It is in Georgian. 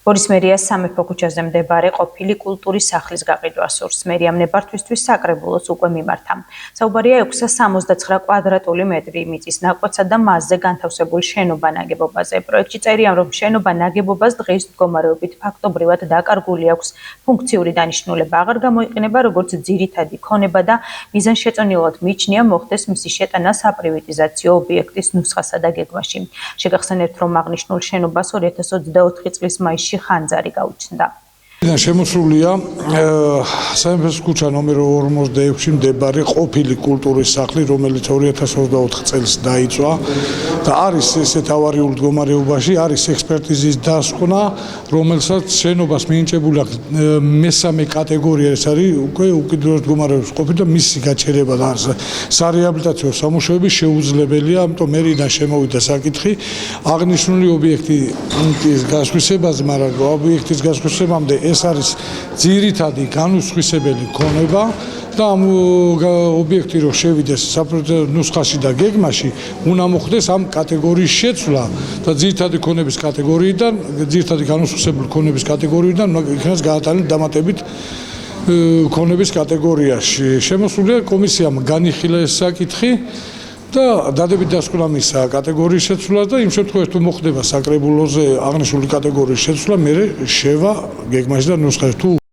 გორის მერიას სამეფო ქუჩაზე მდებარე ყოფილი კულტურის სახლის გაყიდვა სურს. მერიამ ნებართვისთვის საკრებულოს უკვე მიმართა. საუბარია 669 კვადრატული მეტრი მიწის ნაკვეთსა და მასზე განთავსებულ შენობა ნაგებობაზე. პროექტში წერია, რომ შენობა ნაგებობას დღის მდგომარეობით ფაქტობრივად დაკარგული აქვს. ფუნქციური დანიშნულება აღარ გამოიყენება, როგორც ძირითადი ქონება და მიზანშეწონილად მიიჩნია მოხდეს მისი შეტანა საპრივატიზაციო ობიექტის ნუსხასა და გეგმაში. შეგახსენებთ, რომ აღნიშნულ შენობას 2024 წლის მაისში ხანძარი გაუჩნდა. შემოსულია სამეფოს ქუჩა ნომერ 46-ში მდებარე ყოფილი კულტურის სახლი, რომელიც 2024 წელს დაიწვა და არის ესეთ ავარიულ მდგომარეობაში, არის ექსპერტიზის დასკვნა, რომელსაც შენობას მინიჭებული აქვს მესამე კატეგორია, ეს არის უკვე უკიდურეს მდგომარეობაში ყოფილი და მისი გაჩერება და სარეაბილიტაციო სამუშაოები შეუძლებელია, ამიტომ მერიდან შემოვიდა საკითხი აღნიშნული ობიექტის გასხვისებაზე, მაგრამ ობიექტის გასხვისებამდე ეს არის ძირითადი განუსხვისებელი ქონება და ამ ობიექტი რო შევიდეს ნუსხაში და გეგმაში, უნდა მოხდეს ამ კატეგორიის შეცვლა და ძირითადი ქონების კატეგორიიდან, ძირითადი განუსხვისებელი ქონების კატეგორიიდან იქნას გაატანილი დამატებით ქონების კატეგორიაში. შემოსულია კომისიამ განიხილა ეს საკითხი და დადებით დასკვნა მისცა კატეგორიის შეცვლას და იმ შემთხვევაში თუ მოხდება საკრებულოზე აღნიშნული კატეგორიის შეცვლა, მერე შევა გეგმაში და ნუსხაში.